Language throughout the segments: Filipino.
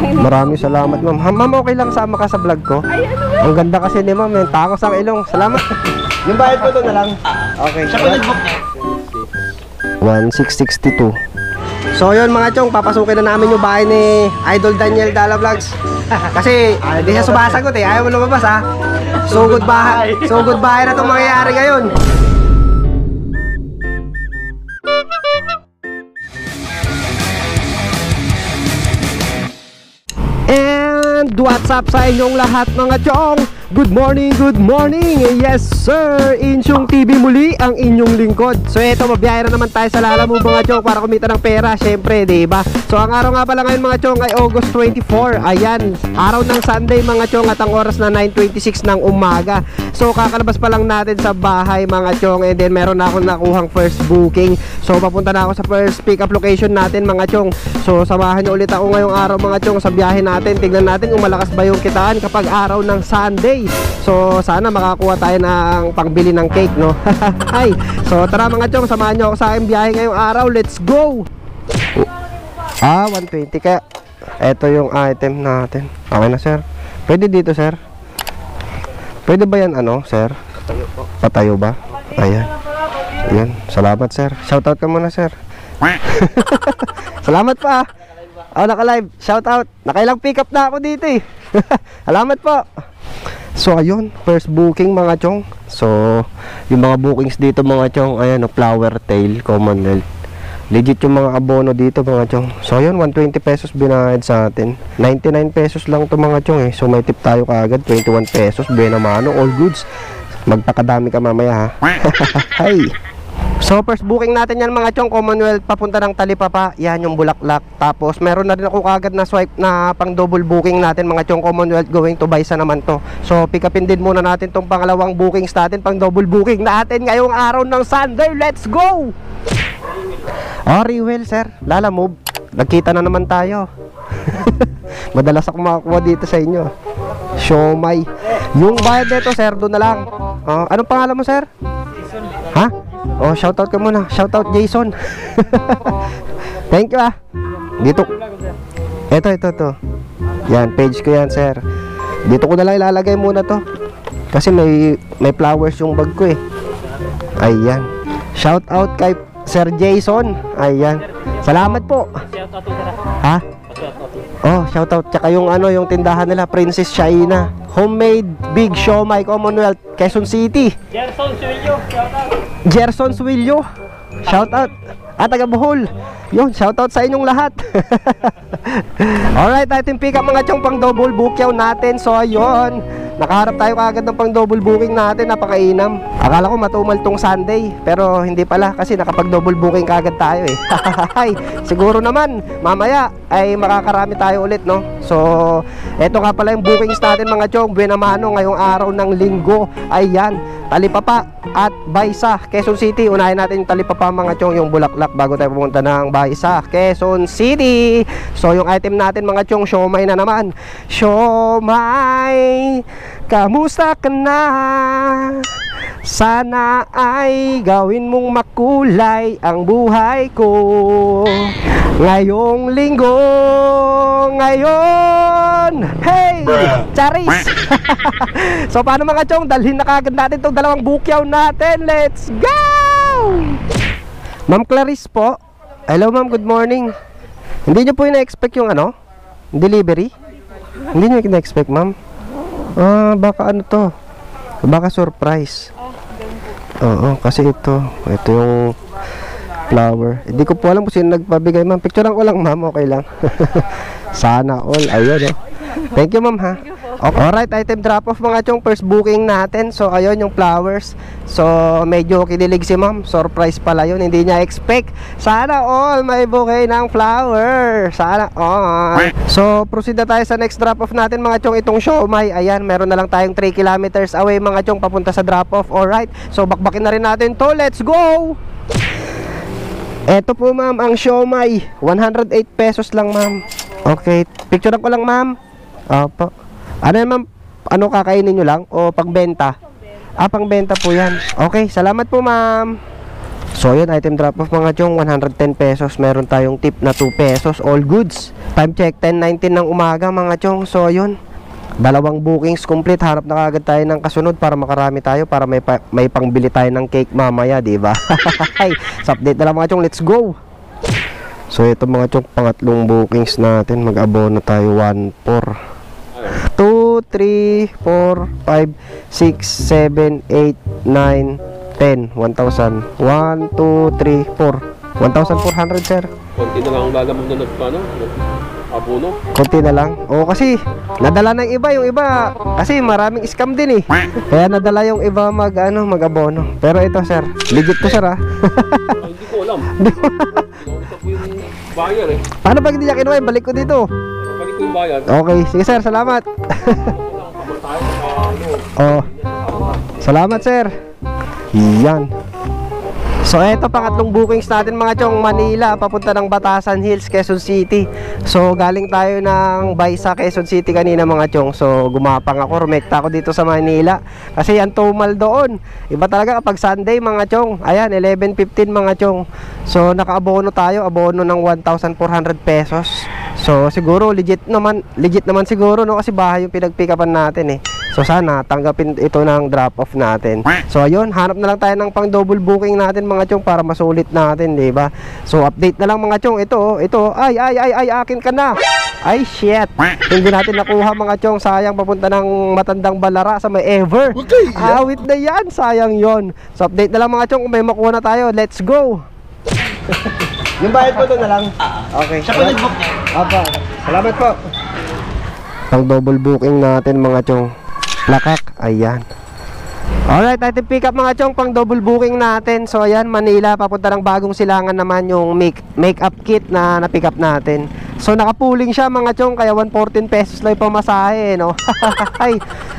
Maraming salamat, ma'am. Ma'am, okay lang sama ka sa vlog ko? Ay, ano ba? Ang ganda kasi ni ma'am, yung takos ang ilong. Salamat. Yung bayad ko doon na lang. Okay. Siya po nag-book niya. 1662. So yun mga chong, papasukin na namin yung bahay ni Idol Daniel Dala Vlogs. Kasi hindi siya sumasagot eh, ayaw mo lumabas ha. So goodbye. So goodbye na itong mangyayari ngayon. And what's up sa inyong lahat mga chong? Good morning, good morning. Yes sir, Insyong TV muli ang inyong lingkod. So eto, mabiyahe na naman tayo sa Lalamove mga chong para kumita ng pera, syempre, diba? So ang araw nga pala ngayon mga chong ay August 24. Ayan, araw ng Sunday mga chong at ang oras na 9:26 ng umaga. So kakalabas pa lang natin sa bahay mga chong, and then meron na akong nakuhang first booking. So papunta na ako sa first pick up location natin mga chong. So samahan niyo ulit ako ngayong araw mga chong sa biyahe natin. Tignan natin kung malakas ba yung kitaan kapag araw ng Sunday. So sana makakuha tayo ng pangbili ng cake, no? Ay, so tara mga chong, samahan nyo ako sa aking biyahe ngayong araw. Let's go! 120 kaya eto yung item natin. Okay na sir. Pwede dito sir. Pwede ba yan ano sir? Patayo po. Patayo ba? Ayan. Ayan. Salamat sir. Shoutout ka muna sir. Salamat pa. Oh, naka-live. Shoutout. Nakailang pick up na ako dito eh. Salamat po. So ayun, first booking mga chong. So yung mga bookings dito mga chong, ayan, flower tail, Commonwealth. Legit yung mga abono dito mga chong. So ayun, 120 pesos binayad sa atin. 99 pesos lang to mga chong eh. So may tip tayo kaagad, 21 pesos. Buena mano, all goods. Magpakadami ka mamaya ha. Hi. So first booking natin yan mga chong, Commonwealth papunta ng Talipapa. Yan yung Bulaklak. Tapos meron na rin ako kagad na swipe na pang double booking natin mga chong, Commonwealth going to Baisa naman to. So pick upin din muna natin tong pangalawang bookings natin, pang double booking natin ngayong araw ng Sunday. Let's go! Well sir, Lalamove, nagkita na naman tayo. Madalas ako makakuha dito sa inyo. Siomay. Yung bayad nito sir, doon na lang. Anong pangalan mo sir? Jason. Ha? Oh, shoutout ka muna. Shoutout Jason. Thank you ah. Dito. Ito. Yan, page ko yan, sir. Dito ko na lang ilalagay muna to. Kasi may flowers yung bag ko eh. Ayan. Shoutout kay Sir Jason. Ayan. Salamat po. Shoutout ko sir. Ha? Oh, shoutout. Tsaka yung ano, yung tindahan nila, Princess Shaina. Homemade Big Siomay, Commonwealth, Quezon City. Gerson Suilio, shoutout. Gerson Suilio, shoutout. Taga Bohol. Yun, shoutout sa inyong lahat. Alright, ating pick up mga chong, pang double bookyaw natin. So ayun, nakaharap tayo kagad ng pang double booking natin. Napakainam. Akala ko matumal tong Sunday, pero hindi pala kasi nakapag double booking kagad tayo eh. Siguro naman mamaya ay makakarami tayo ulit, no? So eto nga pala yung bookings natin mga chong, buena mano ngayong araw ng Linggo. Ayan, Talipapa at Baisa, Quezon City. Unahin natin yung Talipapa mga chong, yung Bulaklak, bago tayo pumunta ng Baisa, Quezon City. So yung item natin mga chong, siomay na naman. Siomay, kamusta ka na? Sana ay gawin mong makulay ang buhay ko ngayong Linggo. Ngayon, hey, Charis. So paano mga chong, dalhin na kagad natin itong dalawang bukyaw natin. Let's go! Ma'am Clarice po. Hello ma'am, good morning. Hindi nyo po ina-expect yung ano, delivery? Hindi nyo ina-expect ma'am? Baka ano to, baka surprise. Oo, kasi ito yung flower. Hindi ko po alam kung sino nagpabigay ma'am. Picturean ko lang ma'am, okay lang. Sana all, ayun oh. Thank you ma'am ha. Okay. Alright, item drop off mga chong, first booking natin. So ayun yung flowers. So medyo kinilig si ma'am, surprise pala yun, hindi niya expect. Sana all may bouquet ng flower. Sana all. So proceed na tayo sa next drop off natin mga chong, itong siomay. Ayan, meron na lang tayong 3 kilometers away mga chong papunta sa drop off. Alright, so bakbakin na rin natin to. Let's go! Eto po ma'am ang siomay, 108 pesos lang ma'am. Okay, picturean ko lang ma'am. Opo. Ano yan ma'am? Ano, kakainin nyo lang? O pagbenta? Pangbenta po yan. Okay, salamat po ma'am. So yun, item drop off mga chong, 110 pesos. Meron tayong tip na 2 pesos, all goods. Time check 10:19 ng umaga mga chong. So yun, dalawang bookings complete. Harap na kagad tayo ng kasunod para makarami tayo, para may pangbili tayo ng cake mamaya, di ba? So update na lang mga chong, let's go. So ito mga chong, pangatlong bookings natin. Mag-abono tayo 1-4 2, 3, 4, 5, 6, 7, 8, 9, 10 1,000 1, 2, 3, 4 1,400 sir. Konti na lang ang lalamang na abono. Konti na lang. Oo, kasi nadala ng iba, yung iba kasi maraming scam din eh. Kaya nadala yung iba mag-abono. Pero ito sir, legit to sir ha. Hindi ko alam. Kinausap ko yung buyer eh. Paano pag hindi niya kinuha, balik ko dito. Balik ko yung buyer. Okay, sige sir, salamat. Oh, salamat sir. Yan. So eto, pangatlong bookings natin mga chong, Manila papunta ng Batasan Hills, Quezon City. So galing tayo ng Baisa, Quezon City kanina mga chong. So gumapang ako, rumekta ako dito sa Manila kasi ang tumal doon. Iba talaga kapag Sunday mga chong. Ayan, 11:15 mga chong. So nakaabono tayo, abono ng 1,400 pesos. So siguro legit naman siguro no, kasi bahay yung pinag-pick upan natin eh. So sana tanggapin ito ng drop off natin. So ayun, hanap na lang tayo ng pang double booking natin mga chong para masulit natin, di ba? So update na lang mga chong, ito ay akin ka na. Ay shit. Hindi natin nakuha mga chong, sayang, papunta ng Matandang Balara sa may Ever. Awit na yan, sayang yon. So update na lang mga chong, kung may makuha na tayo, let's go. Yung bayad ko doon na lang. Okay. Siya po nag-book niya. Apa. Salamat po. Pang double booking natin mga chong. Lakak, ayan. Alright, item pick up mga chong, pang double booking natin. So ayan, Manila, papunta ng Bagong Silangan naman yung make-up kit na na-pick up natin. So nakapuling siya mga chong, kaya 114 pesos lang yung pamasahe, no?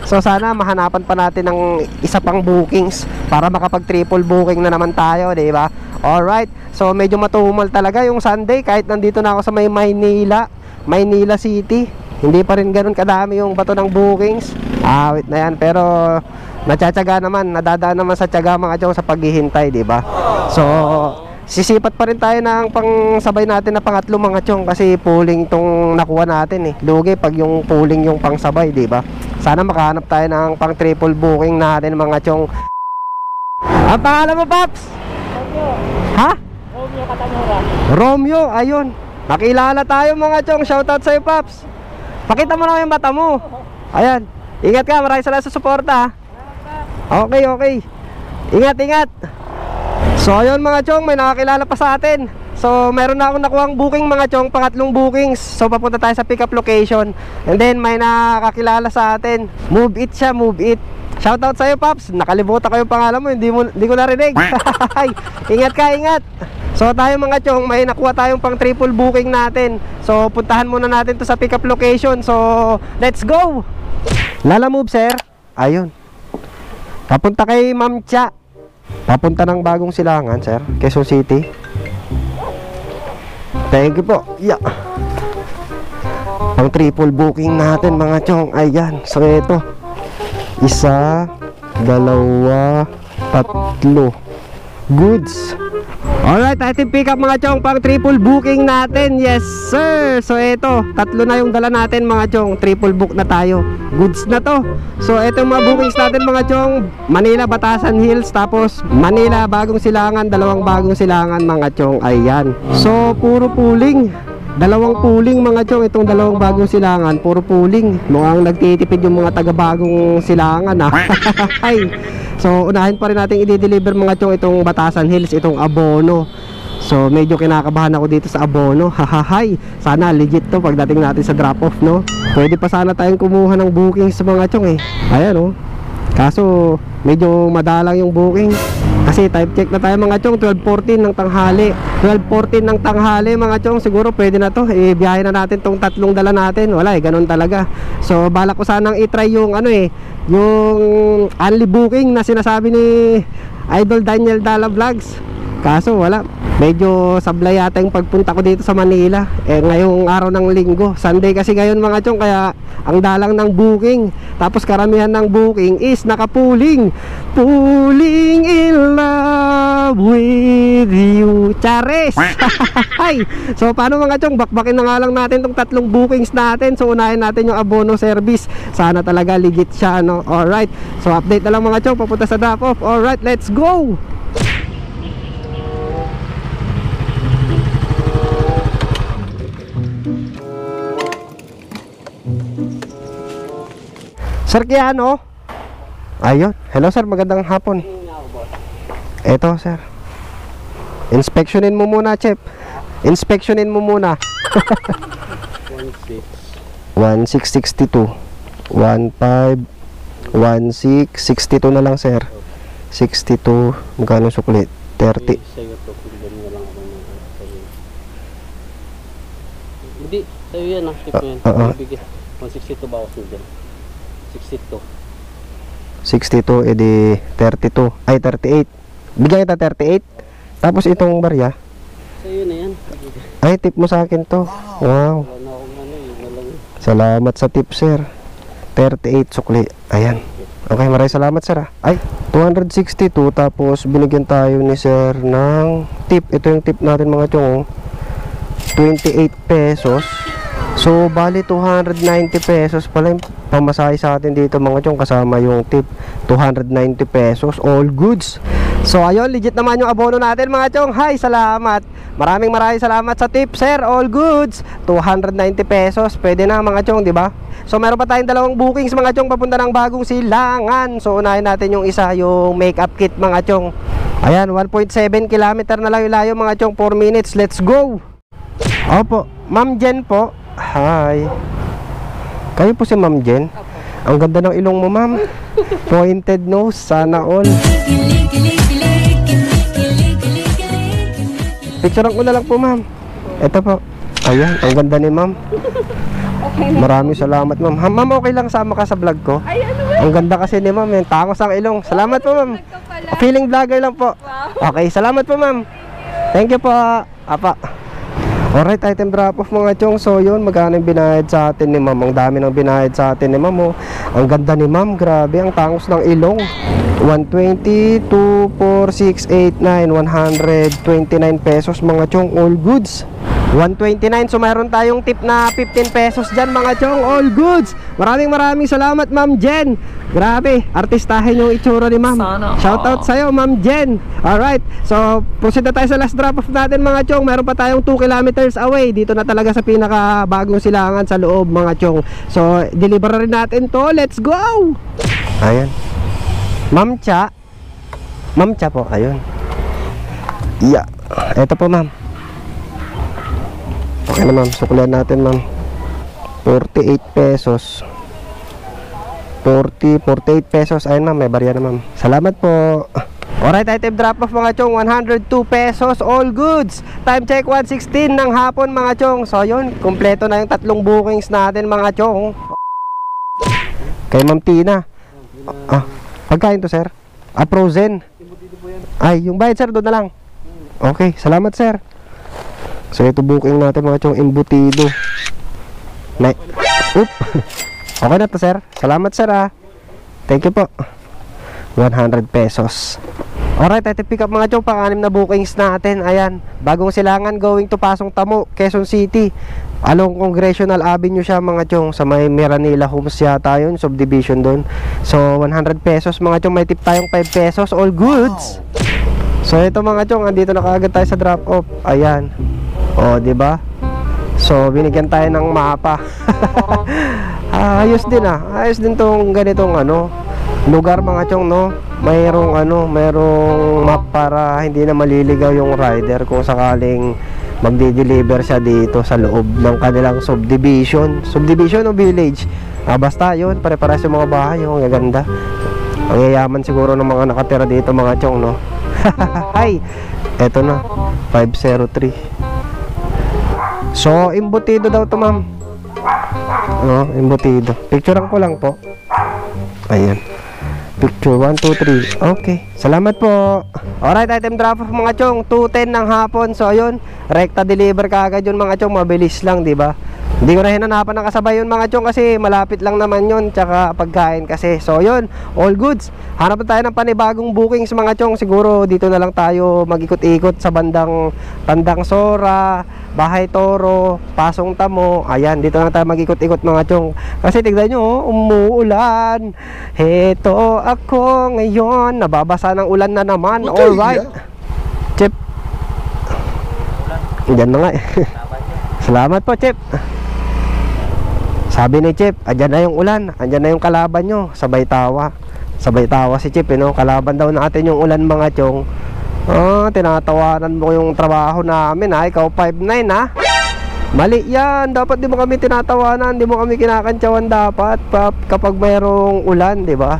So sana mahanapan pa natin ng isa pang bookings para makapag triple booking na naman tayo, di ba? Alright, so medyo matumal talaga yung Sunday kahit nandito na ako sa may Maynila City. Hindi pa rin ganun kadami yung bato ng bookings. Wait na yan, pero natsyatsaga naman, nadadaan naman sa tsaga mga chong sa paghihintay, di ba? So sisipat pa rin tayo ng pangsabay natin na pangatlo mga chong, kasi pooling tong nakuha natin eh. Lugi pag yung pooling yung pangsabay, di ba? Sana makahanap tayo ng pang triple booking natin mga chong. Ang pangalan mo, Paps? Romeo. Ha? Romeo Catanora. Romeo, ayun. Nakilala tayo mga chong. Shoutout sa'yo, Paps. Pakita mo na yung mata mo. Ayan. Ingat ka, maraming salamat sa suporta. Okay. Ingat. So ayun mga chong, may nakakilala pa sa atin. So meron na akong nakuhang booking mga chong, pangatlong bookings. So papunta tayo sa pick up location. And then may nakakilala sa atin. Move it siya, move it. Shoutout sa'yo, Paps. Nakalimutan ko yung pangalan mo, hindi ko narinig. Ingat ka, ingat. So tayo mga chong, may nakuha tayong pang triple booking natin. So puntahan muna natin to sa pick up location. So let's go. Lala move sir. Ayun. Papunta kay Ma'am Cha. Papunta ng Bagong Silangan sir, Quezon City. Thank you po. Yeah. Pang triple booking natin mga chong. Ayan. So ito, 1, 2, 3 goods. Alright, item pick up mga chong, pang triple booking natin. Yes sir. So ito, 3 na yung dala natin mga chong. Triple book na tayo. Goods na to. So ito yung mga bookings natin mga chong. Manila, Batasan Hills, tapos Manila, Bagong Silangan, 2 Bagong Silangan mga chong. Ayan. So puro pooling. 2 pooling mga chong, itong 2 Bagong Silangan, puro pooling. Mukhang nagtitipid yung mga taga Bagong Silangan ha. Ay. So unahin pa rin natin i-deliver mga chong itong Batasan Hills, itong abono. So medyo kinakabahan ako dito sa abono. Hahahay. Sana legit to pagdating natin sa drop off, no. Pwede pa sana tayong kumuha ng booking sa mga chong eh. Ayan oh. Kaso medyo madalang yung booking. Kasi time check na tayo mga chong, 12:14 ng tanghali. 12:14 ng tanghali mga chong, siguro pwede na to. Biyahe na natin tong 3 dala natin. Wala eh, ganun talaga. So balak ko sanang i-try yung yung only booking na sinasabi ni Idol Daniel Dala Vlogs. Kaso wala. Medyo sablay yata yung pagpunta ko dito sa Manila. Ngayong araw ng linggo, Sunday kasi ngayon mga chong, kaya ang dalang ng booking. Tapos karamihan ng booking is nakapuling. Pooling in love. love with you. Charis! Ay! So paano mga chong, bakbakin na nga lang natin tong tatlong bookings natin. So unahin natin yung abono service. Sana talaga legit siya, no? Alright, so update na lang mga chong, papunta sa drop off. Alright, let's go! Sir Kiano? Ayun. Hello sir, magandang hapon. Eto sir. Inspectionin mo muna, Chef. Inspectionin mo muna. 1662 15 1662 na lang sir. 62. Magkano sukli? 30. Hindi, sa'yo yan ah. Tip mo yan. 162 bawas mo dyan. 62. 62, edi 32. Ay, 38. Bigyan kita 38. Tapos itong barya. Sa'yo na yan. Ay, tip mo sa akin to. Wow. Wala na akong ano, yun na lang. Salamat sa tip, sir. 38 sukli. Ayan. Okay, maraming salamat, sir. Ay, 262. Tapos binigyan tayo ni sir ng tip. Ito yung tip natin mga chong. 28 pesos. So, bali 290 pesos pala yung pamasahe sa atin dito mga chong, kasama yung tip. 290 pesos, all goods. So, ayun, legit naman yung abono natin mga chong. Hi, salamat. Maraming salamat sa tip, sir. All goods. 290 pesos. Pwede na mga chong, di ba? So, meron pa tayong dalawang bookings mga chong papunta ng Bagong Silangan. So, unahin natin yung isa, yung makeup kit mga chong. Ayan, 1.7 kilometer na lang yung layo mga chong. 4 minutes. Let's go. Opo, Ma'am Jen po. Hi. Kayo po si Ma'am Jen? Ang ganda ng ilong mo, ma'am. Pointed nose, sana all. Picturean ko na lang po, ma'am. Ito po. Ayan, ang ganda ni ma'am. Maraming salamat, ma'am. Ma'am, okay lang sama ka sa vlog ko? Ang ganda kasi ni ma'am, yung tangos ang ilong. Salamat po, ma'am. Feeling vlogger lang po. Okay, salamat po, ma'am. Thank you po. Apa. Alright, item drop off mga chong. So yun, magkano yung binayad sa atin ni ma'am. Ang dami ng binayad sa atin ni ma'am, oh. Ang ganda ni ma'am, grabe, ang tangos ng ilong. 120, 2, 4, 6, 8, 9 129 pesos mga chong, all goods. 129, so mayroon tayong tip na 15 pesos dyan mga chong, all goods. Maraming salamat Ma'am Jen. Grabe, artistahin yung itsura ni ma'am. Shoutout sa'yo Ma'am Jen. Alright, so proceed na tayo sa last drop off natin mga chong. Meron pa tayong 2 kilometers away. Dito na talaga sa pinaka Bagong Silangan sa loob mga chong. So deliver rin natin to, let's go. Ayan, Ma'am Cha. Ma'am Cha po, ayun. Yeah, eto po ma'am. Okay na ma'am, suklihan natin ma'am. 48 pesos. 48 pesos. Ayun ma'am, may barya na ma'am. Salamat po. Alright, item drop off mga chong, 102 pesos, all goods. Time check 1:16 ng hapon mga chong. So yun, kumpleto na yung tatlong bookings natin mga chong. Kay Ma'am Tina. Pagkain to sir? Frozen. Ay, yung bayad sir, doon na lang. Okay, salamat sir. So ito booking natin mga chong, embutido. Okay na to sir. Salamat sir ah. Thank you po. 100 pesos. Alright, ito pick up mga chong, pang-anim na bookings natin. Ayan, Bagong Silangan going to Pasong Tamo, Quezon City. Along Congressional Avenue siya mga chong. Sa may Miranila Homes yata yun, subdivision doon. So 100 pesos mga chong, may tip tayong 5 pesos, all goods. So ito mga chong, andito na kaagad tayo sa drop off. Ayan. O, di ba? So binigyan tayo ng mapa. Ayos din ah. Ayos din tong ganitong lugar mga chong, no. Mayroong map para hindi na maliligaw yung rider kung sakaling magde-deliver siya dito sa loob ng kanilang subdivision o village. Basta yun, pare-pares yung mga bahay, yung gaganda. Ang yayaman siguro ng mga nakatira dito mga chong, no. Hi, eto na 503. So, embutido daw to ma'am. Embutido. Picturean ko lang po. Ayan. Picture 1, 2, 3. Okay. Salamat po. Alright, item drop off mga chong. 2:10 ng hapon. So, ayun. Rekta deliver ka agad yun mga chong. Mabilis lang, di ba? Hindi ko na hinanapan ng kasabay yun mga chong, kasi malapit lang naman yun, tsaka pagkain kasi. So yun, all goods. Hanap na tayo ng panibagong bookings mga chong. Siguro dito na lang tayo mag-ikot-ikot sa bandang Tandang Sora, Bahay Toro, Pasong Tamo. Ayan, dito lang tayo mag-ikot-ikot mga chong. Kasi tignan nyo, umuulan. Heto ako ngayon, nababasa ng ulan na naman. Alright Chip, dyan na nga eh. Salamat po Chip. Sabi ni Chip, andyan na yung ulan, andyan na yung kalaban nyo. Sabay tawa si Chip, kalaban daw natin yung ulan mga chong. Tinatawanan mo yung trabaho namin ha. Ikaw 5'9" ha. Mali yan, dapat di mo kami tinatawanan, di mo kami kinakantsawan dapat kapag mayroong ulan, di ba?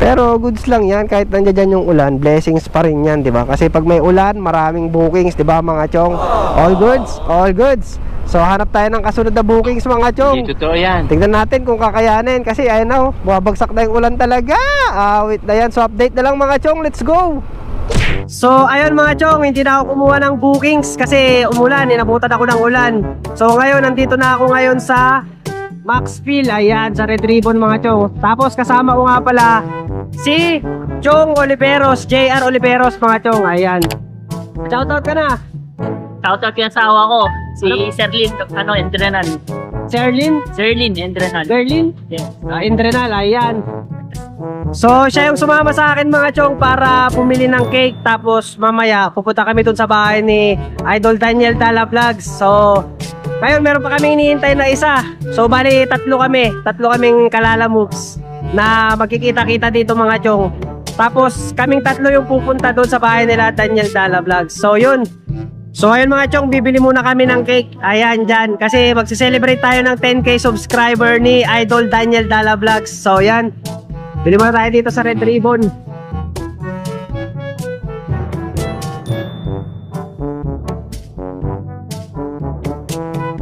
Pero goods lang yan, kahit nandiyan yung ulan, blessings pa rin yan, di ba? Kasi pag may ulan, maraming bookings, di ba mga chong? All goods, all goods. So hanap tayo ng kasunod na bookings mga chong. Hindi totoo yan. Tingnan natin kung kakayanin, kasi ayun na, bumabagsak na yung ulan talaga. Wait na yan, so update na lang mga chong, let's go. So ayun mga chong, hindi na ako kumuha ng bookings kasi umulan, inabutan ako ng ulan. So ngayon, nandito na ako ngayon sa Maxfield, ayan, sa Red Ribbon mga chong. Tapos kasama ko nga pala si Chong Oliveros, JR Oliveros mga chong, ayan. Shoutout ka na. Shoutout yan sa awa ko, si Serlin, Endrenal. Serlin? Serlin, Endrenal. Gerlin? Yes. Indrenal, ayan. So siya yung sumama sa akin mga chong para pumili ng cake. Tapos mamaya pupunta kami dun sa bahay ni Idol Daniel Dala Vlogs. So ngayon meron pa kami hinihintay na isa. So bali tatlo kaming kalala moves na magkikita-kita dito mga chong. Tapos kaming tatlo yung pupunta doon sa bahay nila Daniel Dala Vlogs. So yun. So ayun mga chong, bibili muna kami ng cake. Ayan dyan, kasi magse-celebrate tayo ng 10k subscriber ni Idol Daniel Dala Vlogs. So yan, bili muna tayo dito sa Red Ribbon.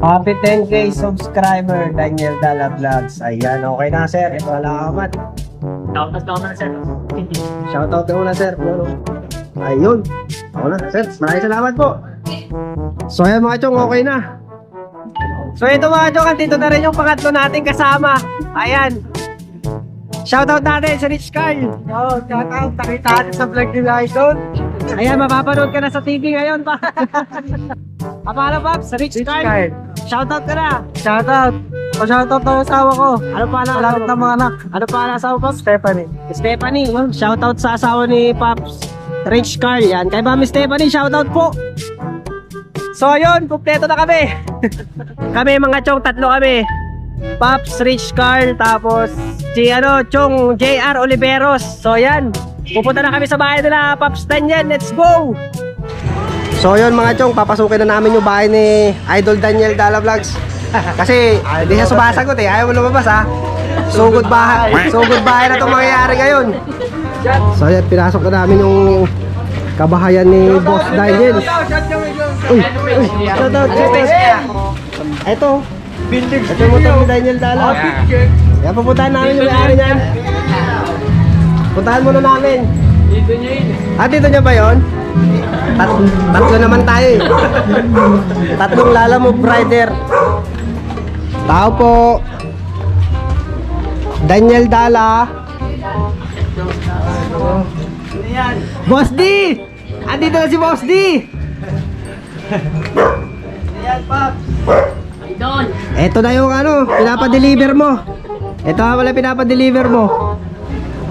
Happy 10k subscriber Daniel Dala Vlogs. Ayan, okay na sir. Salamat. Shoutout ka muna, sir. Shoutout ka muna sir. Ayun. Ako na sir. Maraming salamat po. So ayan mga chong, okay na. So ito mga chong, andito na rin yung pangatlo natin kasama. Ayan. Shoutout natin si Rich Carl. Shoutout. Nakita natin sa vlog nila Idol. Ayan, mapapanood ka na sa TV ngayon pa. Apala Pops, Rich Carl. Shoutout ka na. Shoutout. Shoutout na asawa ko. Ano pa na asawa ng mga anak? Ano pa na asawa Pops? Stephanie. Stephanie. Shoutout sa asawa ni Pops, Rich Carl. Yan. Kay Mami Stephanie, shoutout po. So ayun, kumpleto na kami. Kami mga chong, tatlo kami. Pops, Rich Carl, tapos si Chong JR Oliveros. So yan, pupunta na kami sa bahay nila Pops Daniel. Let's go. So yun mga chong, papasukin na namin yung bahay ni Idol Daniel Dala Vlogs. Kasi hindi siya sumasagot eh, ayaw mo lumabas ha. So good bahay na itong mangyayari ngayon. So yan, pinasok na namin yung kabahayan ni Boss Daniel. Uy, shoutout. Ito yung motor ni Daniel Dala. Kaya pupuntahan namin yung may-ari niyan. Puntahan muna namin. Dito niya yun. Dito niya ba yun? Tatlo naman tayo eh. Tatlong Lalamove rider. Tao po Daniel Dala. Boss D! Andito na si Boss D! Ayan, Pops. Idol! Ito na yung pinapadeliver mo. Ito nga pala pinapadeliver mo.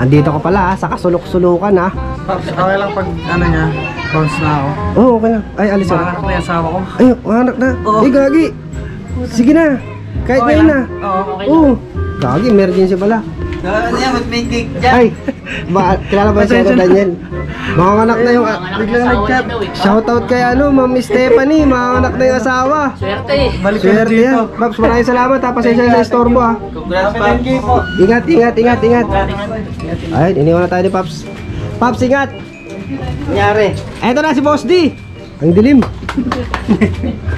Andito ka pala sa kasulok-sulukan ha. Pops, okay lang pag niya, bounce na ako. Oo, okay lang. Ay, alis ako. Mga anak na yung asawa ko. Ay, anak na. Ay, gagi. Sige na. Kahit ngayon na. Oo. Gagi, emergency pala. Ano yan, may cake dyan. Ay, kilala ba si Daniel? Mga anak na yung Biglang nag-chat. shoutout kay Mami Stephanie, mga anak na yung asawa. Swerte eh. Balik ka na Swerte dito. yan. Paps, maraming salamat ha. Pasensya sa istorbo ha. Congrats, Pops. Ingat. Ay, iniwan na tayo ni Paps. Paps, ingat. Nangyari. Eto na si Boss D. Ang dilim.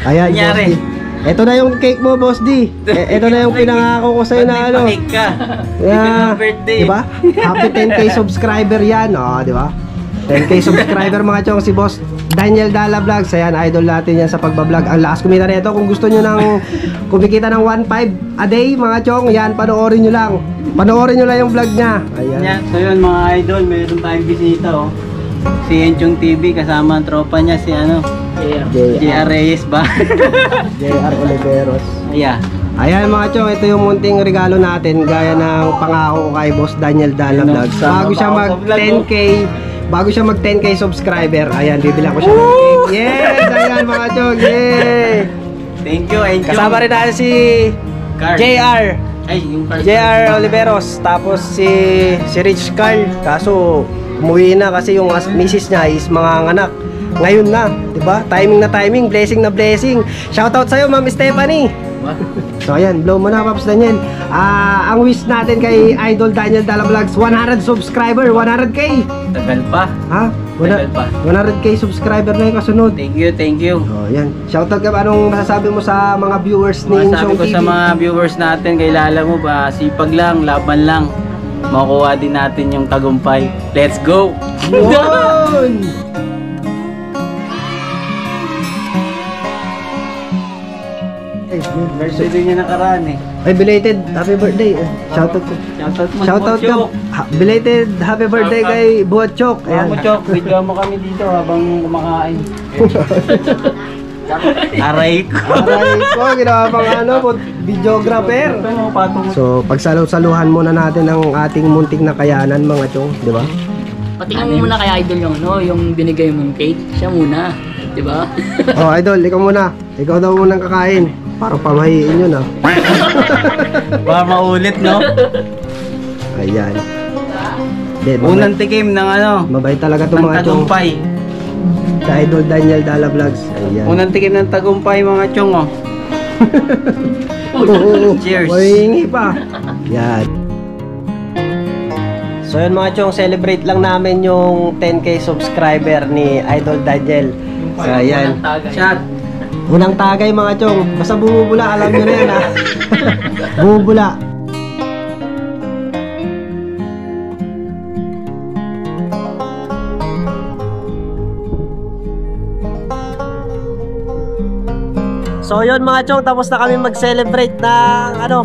Ayan, Nangyari. Boss D. Eto na yung cake mo, Boss D. Eto na yung pinangako ko sa'yo na Nagpa-cake ka. Yeah, birthday. diba? Happy 10k subscriber yan, di ba? 10k subscriber mga chong, si Boss Daniel Dala Vlogs. Ayan, idol natin yan sa pagbablog. Ang lakas kumita nito. Kung gusto nyo ng kumikita ng 1.5 a day mga chong, yan, panoorin nyo lang. Panoorin nyo lang yung vlog niya. Ayan. So yun mga idol, mayroon tayong bisita oh. Si Enchong TV kasama ang tropa niya si ano, JR Reyes ba? JR Oliveros. Yeah. Ayan mga chong, ito yung munting regalo natin gaya ng pangako ko kay Boss Daniel Dala Vlogs. Bago siya mag 10k, bago siya mag 10k subscriber, ayan, bibilang ko siya ng cake. Yes! Ayan mga chong, yay! Thank you, Enchong. Kasama rin natin si Carl. JR. Ay, yung Carl. JR Oliveros. Tapos si Rich Carl. Kaso umuwi na kasi yung misis niya is mga anak. Ngayon na, 'di ba? Timing na timing, blessing na blessing. Shoutout sa iyo, Ma'am Stephanie. So ayan, blow mo na, Pops Daniel. Ang wish natin kay Idol Daniel Dala Vlogs, 100 subscriber, 100k. Tagal pa. Ha? Tagal pa. 100k subscriber na yung kasunod. Thank you, thank you. Oh, yan. Shoutout ka, anong masasabi mo sa mga viewers ni Masasabi Insyong ko TV? sa mga viewers natin, kay Lala mo ba, sipag lang, laban lang. Makukuha din natin yung tagumpay. Let's go! Yun! Birthday din niya nakaraan eh. Ay, belated happy birthday. Shoutout ko. Shoutout mo. Shoutout ka. Belated happy birthday Shoutout. kay Buachok. Ayan. Mo, Chok. Video mo kami dito habang kumakain. Aray ko. Aray ko, ginawa pang ano, videographer. So, pagsaluhan muna natin ang ating muntik na kayanan mga chong, di ba? Patingin mo muna kay Idol yung, no, yung binigay mong cake. Siya muna. Di ba? Oh, Idol, ikaw muna. Ikaw daw munang kakain. Parang pamahiin yun ah. Baka maulit, no? Ayan. Then, Unang tikim ng ano, mabait talaga itong ng mga chong. tagumpay. Sa Idol Daniel Dala Vlogs. Ayan. Unang tikim ng tagumpay mga chong, oh. Cheers. Mahingi pa. Yan. So yun mga chong, celebrate lang namin yung 10k subscriber ni Idol Daniel. So ayan. Shot. Unang tagay mga chong. Basta bumubula, alam nyo na yan ha. Bumubula. So yun mga chong, tapos na kami mag-celebrate ng ano,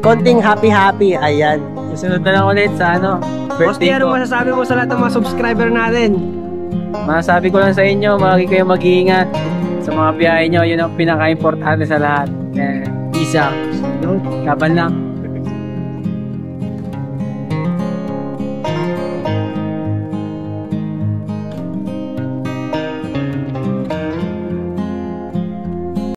konting happy. Ayan. Susunod na lang ulit sa ano, Bosti, birthday ano ko. masasabi mo sa lahat ng mga subscriber natin? Masasabi ko lang sa inyo, lagi kayong mag-iingat sa mga biyahe nyo. Yun ang pinaka-importante sa lahat. Peace out. Laban lang.